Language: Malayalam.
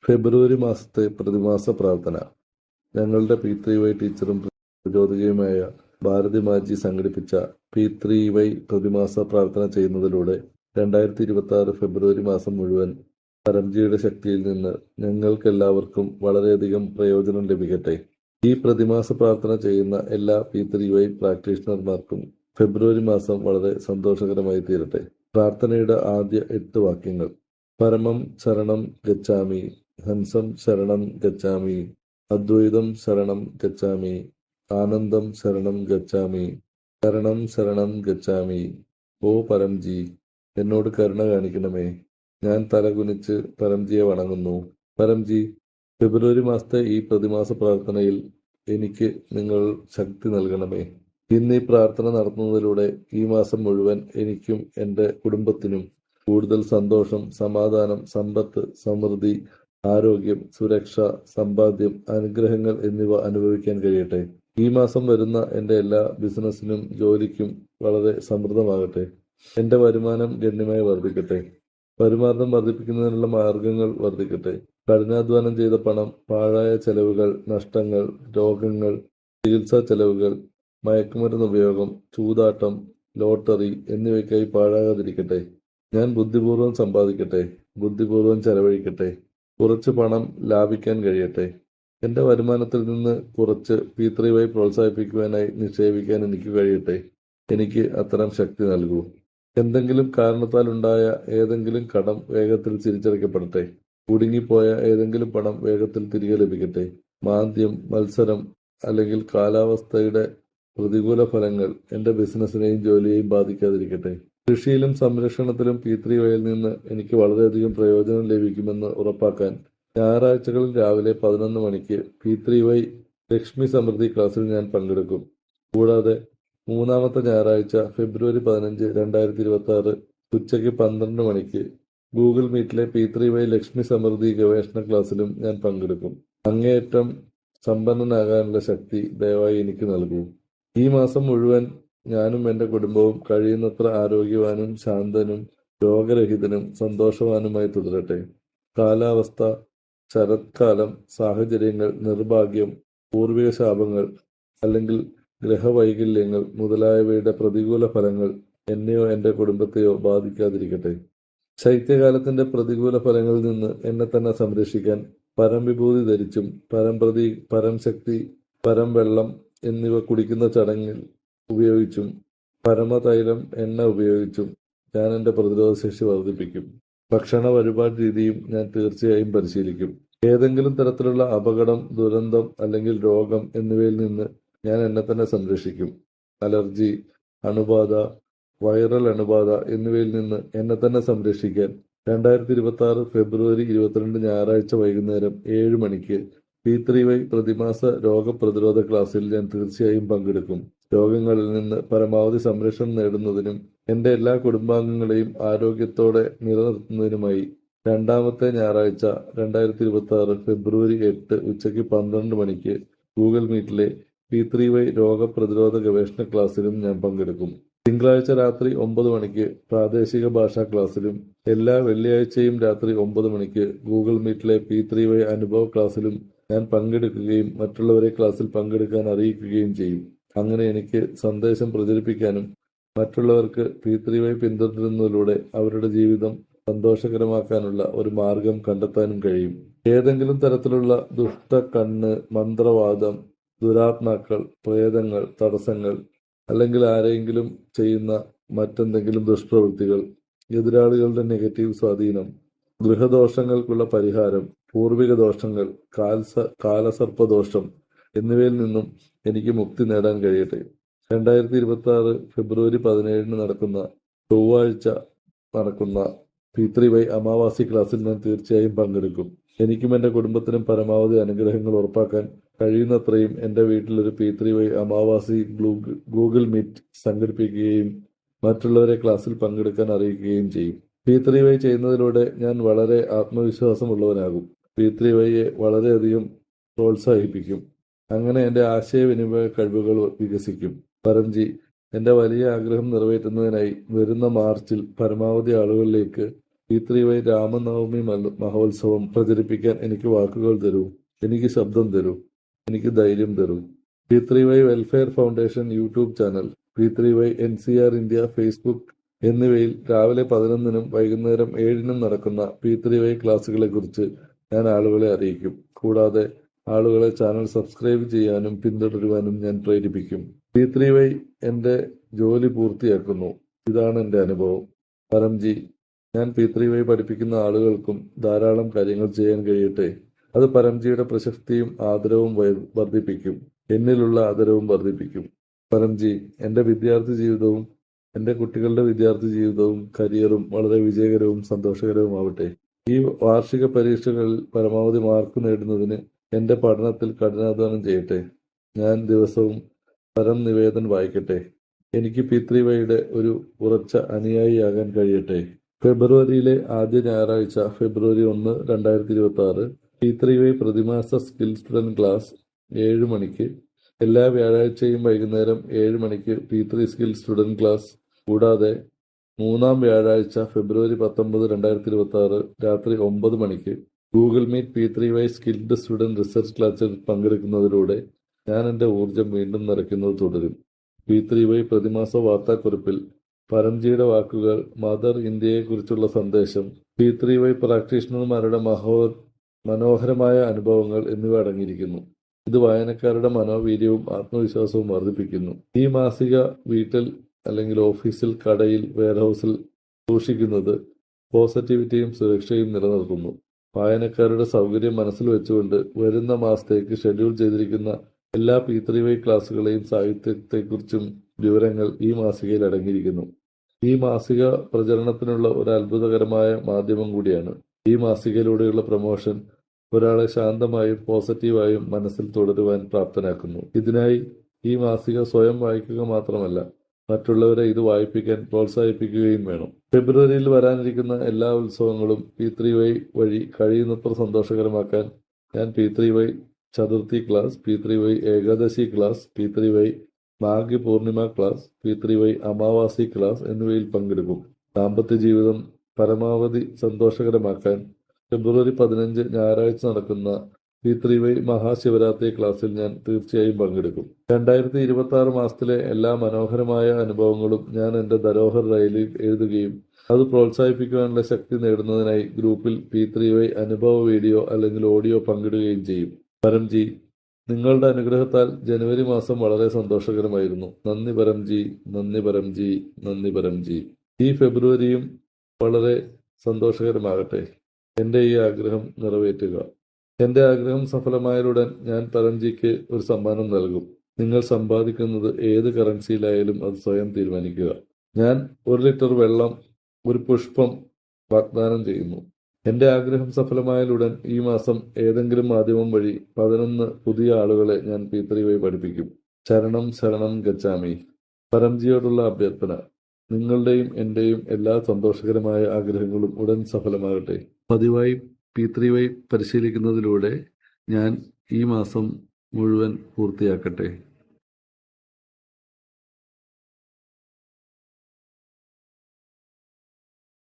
ഫെബ്രുവരി മാസത്തെ പ്രതിമാസ പ്രാർത്ഥന. ഞങ്ങളുടെ P3Y ടീച്ചറും പ്രചോദകയുമായ ഭാരതി മാജി സംഘടിപ്പിച്ച P3Y പ്രതിമാസ പ്രാർത്ഥന ചെയ്യുന്നതിലൂടെ 2026 ഫെബ്രുവരി മാസം മുഴുവൻ പരംജിയുടെ ശക്തിയിൽ നിന്ന് ഞങ്ങൾക്കെല്ലാവർക്കും വളരെയധികം പ്രയോജനം ലഭിക്കട്ടെ. ഈ പ്രതിമാസ പ്രാർത്ഥന ചെയ്യുന്ന എല്ലാ P3Y പ്രാക്ടീഷണർമാർക്കും ഫെബ്രുവരി മാസം വളരെ സന്തോഷകരമായി തീരട്ടെ. പ്രാർത്ഥനയുടെ ആദ്യ 8 വാക്യങ്ങൾ: പരമം ശരണം ഗച്ഛാമി, ഹംസം ശരണം ഗച്ഛാമി, അദ്വൈതം ശരണം ഗച്ഛാമി, ആനന്ദം ശരണം ഗച്ഛാമി, ശരണം ശരണം ഗച്ഛാമി. ഓ പരംജി, എന്നോട് കരുണ കാണിക്കണമേ. ഞാൻ തലകുനിച്ച് പരംജിയെ വണങ്ങുന്നു. പരംജി, ഫെബ്രുവരി മാസത്തെ ഈ പ്രതിമാസ പ്രാർത്ഥനയിൽ എനിക്ക് നിങ്ങൾ ശക്തി നൽകണമേ. ഇന്ന് ഈ പ്രാർത്ഥന നടത്തുന്നതിലൂടെ ഈ മാസം മുഴുവൻ എനിക്കും എൻ്റെ കുടുംബത്തിനും കൂടുതൽ സന്തോഷം, സമാധാനം, സമ്പത്ത്, സമൃദ്ധി, ആരോഗ്യം, സുരക്ഷ, സമ്പാദ്യം, അനുഗ്രഹങ്ങൾ എന്നിവ അനുഭവിക്കാൻ കഴിയട്ടെ. ഈ മാസം വരുന്ന എൻ്റെ എല്ലാ ബിസിനസ്സിനും ജോലിക്കും വളരെ സമൃദ്ധമാകട്ടെ. എൻ്റെ വരുമാനം ഗണ്യമായി വർദ്ധിക്കട്ടെ. വരുമാനം വർദ്ധിപ്പിക്കുന്നതിനുള്ള മാർഗങ്ങൾ വർദ്ധിക്കട്ടെ. കഠിനാധ്വാനം ചെയ്ത പണം പാഴായ ചെലവുകൾ, നഷ്ടങ്ങൾ, രോഗങ്ങൾ, ചികിത്സാ ചെലവുകൾ, മയക്കുമരുന്ന് ഉപയോഗം, ചൂതാട്ടം, ലോട്ടറി എന്നിവയ്ക്കായി പാഴാകാതിരിക്കട്ടെ. ഞാൻ ബുദ്ധിപൂർവ്വം സമ്പാദിക്കട്ടെ, ബുദ്ധിപൂർവ്വം ചെലവഴിക്കട്ടെ. കുറച്ച് പണം ലാഭിക്കാൻ കഴിയട്ടെ. എൻ്റെ വരുമാനത്തിൽ നിന്ന് കുറച്ച് P3Y പ്രോത്സാഹിപ്പിക്കുവാനായി നിക്ഷേപിക്കാൻ എനിക്ക് കഴിയട്ടെ. എനിക്ക് അത്തരം ശക്തി നൽകൂ. എന്തെങ്കിലും കാരണത്താൽ ഉണ്ടായ ഏതെങ്കിലും കടം വേഗത്തിൽ തിരിച്ചടയ്ക്കപ്പെടട്ടെ. കുടുങ്ങിപ്പോയ ഏതെങ്കിലും പണം വേഗത്തിൽ തിരികെ ലഭിക്കട്ടെ. മാന്ദ്യം, മത്സരം അല്ലെങ്കിൽ കാലാവസ്ഥയുടെ പ്രതികൂല ഫലങ്ങൾ എൻ്റെ ബിസിനസ്സിനെയും ജോലിയെയും ബാധിക്കാതിരിക്കട്ടെ. കൃഷിയിലും സംരക്ഷണത്തിലും P3Yയിൽ നിന്ന് എനിക്ക് വളരെയധികം പ്രയോജനം ലഭിക്കുമെന്ന് ഉറപ്പാക്കാൻ ഞായറാഴ്ചകളിൽ രാവിലെ 11 മണിക്ക് P3Y ലക്ഷ്മി സമൃദ്ധി ക്ലാസ്സിൽ ഞാൻ പങ്കെടുക്കും. കൂടാതെ മൂന്നാമത്തെ ഞായറാഴ്ച ഫെബ്രുവരി 15, 2026 ഉച്ചയ്ക്ക് 12 മണിക്ക് ഗൂഗിൾ മീറ്റിലെ P3Y ലക്ഷ്മി സമൃദ്ധി ഗവേഷണ ക്ലാസ്സിലും ഞാൻ പങ്കെടുക്കും. അങ്ങേയറ്റം സമ്പന്നനാകാനുള്ള ശക്തി ദയവായി എനിക്ക് നൽകൂ. ഈ മാസം മുഴുവൻ ഞാനും എൻ്റെ കുടുംബവും കഴിയുന്നത്ര ആരോഗ്യവാനും ശാന്തനും രോഗരഹിതനും സന്തോഷവാനുമായി തുടരട്ടെ. കാലാവസ്ഥ, ശരത്കാലം, സാഹചര്യങ്ങൾ, നിർഭാഗ്യം, പൂർവിക ശാപങ്ങൾ അല്ലെങ്കിൽ ഗ്രഹവൈകല്യങ്ങൾ മുതലായവയുടെ പ്രതികൂല ഫലങ്ങൾ എന്നെയോ എൻ്റെ കുടുംബത്തെയോ ബാധിക്കാതിരിക്കട്ടെ. ശൈത്യകാലത്തിൻ്റെ പ്രതികൂല ഫലങ്ങളിൽ നിന്ന് എന്നെ തന്നെ സംരക്ഷിക്കാൻ പരംവിഭൂതി ധരിച്ചും പരംശക്തി, പരംവെള്ളം എന്നിവ കുടിക്കുന്ന ചടങ്ങിൽ ഉപയോഗിച്ചും പരമതൈലം എണ്ണ ഉപയോഗിച്ചും ഞാൻ എൻ്റെ പ്രതിരോധശേഷി വർദ്ധിപ്പിക്കും. ഭക്ഷണ വഴിപാട് രീതിയും ഞാൻ തീർച്ചയായും പരിശീലിക്കും. ഏതെങ്കിലും തരത്തിലുള്ള അപകടം, ദുരന്തം അല്ലെങ്കിൽ രോഗം എന്നിവയിൽ നിന്ന് ഞാൻ എന്നെ തന്നെ സംരക്ഷിക്കും. അലർജി, അണുബാധ, വൈറൽ അണുബാധ എന്നിവയിൽ നിന്ന് എന്നെ തന്നെ സംരക്ഷിക്കാൻ 2026 ഫെബ്രുവരി 22 ഞായറാഴ്ച വൈകുന്നേരം 7 മണിക്ക് P3Y പ്രതിമാസ രോഗപ്രതിരോധ ക്ലാസ്സിൽ ഞാൻ തീർച്ചയായും പങ്കെടുക്കും. രോഗങ്ങളിൽ നിന്ന് പരമാവധി സംരക്ഷണം നേടുന്നതിനും എൻ്റെ എല്ലാ കുടുംബാംഗങ്ങളെയും ആരോഗ്യത്തോടെ നിലനിർത്തുന്നതിനുമായി രണ്ടാമത്തെ ഞായറാഴ്ച 2026 ഫെബ്രുവരി 8 ഉച്ചയ്ക്ക് 12 മണിക്ക് ഗൂഗിൾ മീറ്റിലെ P3Y രോഗപ്രതിരോധ ഗവേഷണ ക്ലാസ്സിലും ഞാൻ പങ്കെടുക്കും. തിങ്കളാഴ്ച രാത്രി 9 മണിക്ക് പ്രാദേശിക ഭാഷാ ക്ലാസ്സിലും എല്ലാ വെള്ളിയാഴ്ചയും രാത്രി 9 മണിക്ക് ഗൂഗിൾ മീറ്റിലെ P3Y അനുഭവ ക്ലാസ്സിലും ഞാൻ പങ്കെടുക്കുകയും മറ്റുള്ളവരെ ക്ലാസ്സിൽ പങ്കെടുക്കാൻ അറിയിക്കുകയും ചെയ്യും. അങ്ങനെ എനിക്ക് സന്ദേശം പ്രചരിപ്പിക്കാനും മറ്റുള്ളവർക്ക് P3Y പിന്തുടരുന്നതിലൂടെ അവരുടെ ജീവിതം സന്തോഷകരമാക്കാനുള്ള ഒരു മാർഗം കണ്ടെത്താനും കഴിയും. ഏതെങ്കിലും തരത്തിലുള്ള കണ്ണ്, മന്ത്രവാദം, ദുരാത്മാക്കൾ, പ്രേതങ്ങൾ, തടസ്സങ്ങൾ അല്ലെങ്കിൽ ആരെങ്കിലും ചെയ്യുന്ന മറ്റെന്തെങ്കിലും ദുഷ്പ്രവൃത്തികൾ, എതിരാളികളുടെ നെഗറ്റീവ് സ്വാധീനം, ഗൃഹദോഷങ്ങൾക്കുള്ള പരിഹാരം, പൂർവിക ദോഷങ്ങൾ, കാലസർപ്പദോഷം എന്നിവയിൽ നിന്നും എനിക്ക് മുക്തി നേടാൻ കഴിയട്ടെ. 2026 ഫെബ്രുവരി 17 നടക്കുന്ന ചൊവ്വാഴ്ച നടക്കുന്ന P3Y അമാവാസി ക്ലാസ്സിൽ ഞാൻ തീർച്ചയായും പങ്കെടുക്കും. എനിക്കും എൻ്റെ കുടുംബത്തിനും പരമാവധി അനുഗ്രഹങ്ങൾ ഉറപ്പാക്കാൻ കഴിയുന്നത്രയും എൻ്റെ വീട്ടിലൊരു P3Y അമാവാസി ഗൂഗിൾ മീറ്റ് സംഘടിപ്പിക്കുകയും മറ്റുള്ളവരെ ക്ലാസ്സിൽ പങ്കെടുക്കാൻ അറിയിക്കുകയും ചെയ്യും. P3Y ചെയ്യുന്നതിലൂടെ ഞാൻ വളരെ ആത്മവിശ്വാസമുള്ളവനാകും. P3Yയെ വളരെയധികം പ്രോത്സാഹിപ്പിക്കും. അങ്ങനെ എൻ്റെ ആശയവിനിമയ കഴിവുകൾ വികസിക്കും. പരംജി, എൻ്റെ വലിയ ആഗ്രഹം നിറവേറ്റുന്നതിനായി വരുന്ന മാർച്ചിൽ പരമാവധി ആളുകളിലേക്ക് P3Y രാമനവമി മഹോത്സവം പ്രചരിപ്പിക്കാൻ എനിക്ക് വാക്കുകൾ തരൂ, എനിക്ക് ശബ്ദം തരൂ, എനിക്ക് ധൈര്യം തരൂ. P3Y welfare foundation YouTube channel, P3Y NCR India Facebook എന്നിവയിൽ രാവിലെ 11-നും വൈകുന്നേരം 7-നും നടക്കുന്ന P3Y ക്ലാസുകളെക്കുറിച്ച് ഞാൻ ആളുകളെ അറിയിക്കും. കൂടാതെ ആളുകളെ ചാനൽ സബ്സ്ക്രൈബ് ചെയ്യാനും പിന്തുടരുവാനും ഞാൻ പ്രേരിപ്പിക്കും. P3Y എൻ്റെ ജോലി പൂർത്തിയാക്കുന്നു. ഇതാണ് എൻ്റെ അനുഭവം. പരംജി, ഞാൻ P3Y പഠിപ്പിക്കുന്ന ആളുകൾക്കും ധാരാളം കാര്യങ്ങൾ ചെയ്യാൻ കഴിയട്ടെ. അത് പരംജിയുടെ പ്രശസ്തിയും ആദരവും വർദ്ധിപ്പിക്കും. എന്നിലുള്ള ആദരവും വർദ്ധിപ്പിക്കും. പരംജി, എൻ്റെ വിദ്യാർത്ഥി ജീവിതവും എൻ്റെ കുട്ടികളുടെ വിദ്യാർത്ഥി ജീവിതവും കരിയറും വളരെ വിജയകരവും സന്തോഷകരവുമാവട്ടെ. ഈ വാർഷിക പരീക്ഷകളിൽ പരമാവധി മാർക്ക് നേടുന്നതിന് എൻ്റെ പഠനത്തിൽ കഠിനാധ്വാനം ചെയ്യട്ടെ. ഞാൻ ദിവസവും പരം നിവേദൻ വായിക്കട്ടെ. എനിക്ക് P3Yയുടെ ഒരു ഉറച്ച അനുയായിയാകാൻ കഴിയട്ടെ. ഫെബ്രുവരിയിലെ ആദ്യ ഞായറാഴ്ച ഫെബ്രുവരി 1, 2026 P3Y പ്രതിമാസ സ്കിൽ സ്റ്റുഡൻറ് ക്ലാസ് 7 മണിക്ക്. എല്ലാ വ്യാഴാഴ്ചയും വൈകുന്നേരം 7 മണിക്ക് P3 സ്കിൽ സ്റ്റുഡൻറ് ക്ലാസ്. കൂടാതെ 3-ാം വ്യാഴാഴ്ച ഫെബ്രുവരി 19, 2026 രാത്രി 9 മണിക്ക് Google Meet P3Y skilled student research ക്ലാസ്സിൽ പങ്കെടുക്കുന്നതിലൂടെ ഞാൻ എൻ്റെ ഊർജം വീണ്ടും നിറയ്ക്കുന്നത് തുടരും. P3Y പ്രതിമാസ വാർത്താക്കുറിപ്പിൽ പരംജിയുടെ വാക്കുകൾ, മദർ ഇന്ത്യയെക്കുറിച്ചുള്ള സന്ദേശം, P3Y പ്രാക്ടീഷണർമാരുടെ മനോഹരമായ അനുഭവങ്ങൾ എന്നിവ അടങ്ങിയിരിക്കുന്നു. ഇത് വായനക്കാരുടെ മനോവീര്യവും ആത്മവിശ്വാസവും വർദ്ധിപ്പിക്കുന്നു. ഈ മാസിക വീട്ടിൽ അല്ലെങ്കിൽ ഓഫീസിൽ, കടയിൽ, വെയർഹൌസിൽ സൂക്ഷിക്കുന്നത് പോസിറ്റിവിറ്റിയും സുരക്ഷയും നിലനിർത്തുന്നു. വായനക്കാരുടെ സൗകര്യം മനസ്സിൽ വെച്ചുകൊണ്ട് വരുന്ന മാസത്തേക്ക് ഷെഡ്യൂൾ ചെയ്തിരിക്കുന്ന എല്ലാ P3Y ക്ലാസുകളെയും സാഹിത്യത്തെക്കുറിച്ചും വിവരങ്ങൾ ഈ മാസികയിൽ അടങ്ങിയിരിക്കുന്നു. ഈ മാസിക പ്രചരണത്തിനുള്ള ഒരു അത്ഭുതകരമായ മാധ്യമം കൂടിയാണ്. ഈ മാസികയിലൂടെയുള്ള പ്രമോഷൻ ഒരാളെ ശാന്തമായും പോസിറ്റീവായും മനസ്സിൽ തുടരുവാൻ പ്രാപ്തനാക്കുന്നു. ഇതിനായി ഈ മാസിക സ്വയം വായിക്കുക മാത്രമല്ല, മറ്റുള്ളവരെ ഇത് വായിപ്പിക്കാൻ പ്രോത്സാഹിപ്പിക്കുകയും വേണം. ഫെബ്രുവരിയിൽ വരാനിരിക്കുന്ന എല്ലാ ഉത്സവങ്ങളും P3Y വഴി കഴിയുന്നത്ര സന്തോഷകരമാക്കാൻ ഞാൻ P3Y Chaturthi class, P3Y Ekadashi class, P3Y Maghi Purnima class, P3Y Amavasya class എന്നിവയിൽ പങ്കെടുക്കും. ദാമ്പത്യ ജീവിതം പരമാവധി സന്തോഷകരമാക്കാൻ ഫെബ്രുവരി 15 ഞായറാഴ്ച നടക്കുന്ന P3Y മഹാശിവരാത്രി ക്ലാസ്സിൽ ഞാൻ തീർച്ചയായും പങ്കെടുക്കും. 2026 മാസത്തിലെ എല്ലാ മനോഹരമായ അനുഭവങ്ങളും ഞാൻ എൻ്റെ ധരോഹർ ഡയറിയിൽ എഴുതുകയും അത് പ്രോത്സാഹിപ്പിക്കുവാനുള്ള ശക്തി നേടുന്നതിനായി ഗ്രൂപ്പിൽ P3Y അനുഭവ വീഡിയോ അല്ലെങ്കിൽ ഓഡിയോ പങ്കിടുകയും ചെയ്യും. പരംജി, നിങ്ങളുടെ അനുഗ്രഹത്താൽ ജനുവരി മാസം വളരെ സന്തോഷകരമായിരുന്നു. നന്ദി പരംജി, നന്ദി പരംജി, നന്ദി പരംജി. ഈ ഫെബ്രുവരിയും വളരെ സന്തോഷകരമാകട്ടെ. എൻ്റെ ഈ ആഗ്രഹം നിറവേറ്റുക. എൻ്റെ ആഗ്രഹം സഫലമായാലുടൻ ഞാൻ പരംജിക്ക് ഒരു സമ്മാനം നൽകും. നിങ്ങൾ സമ്പാദിക്കുന്നത് ഏത് കറൻസിയിലായാലും അത് സ്വയം തീരുമാനിക്കുക. ഞാൻ 1 ലിറ്റർ വെള്ളം, ഒരു പുഷ്പം വാഗ്ദാനം ചെയ്യുന്നു. എൻ്റെ ആഗ്രഹം സഫലമായാലുടൻ ഈ മാസം ഏതെങ്കിലും മാധ്യമം വഴി 11 പുതിയ ആളുകളെ ഞാൻ P3Y പഠിപ്പിക്കും. ശരണം ശരണം ഗച്ഛാമി. പരംജിയോടുള്ള അഭ്യർത്ഥന, നിങ്ങളുടെയും എൻ്റെയും എല്ലാ സന്തോഷകരമായ ആഗ്രഹങ്ങളും ഉടൻ സഫലമാകട്ടെ. പതിവായി P3Y പരിശീലിക്കുന്നതിലൂടെ ഞാൻ ഈ മാസം മുഴുവൻ പൂർത്തിയാക്കട്ടെ.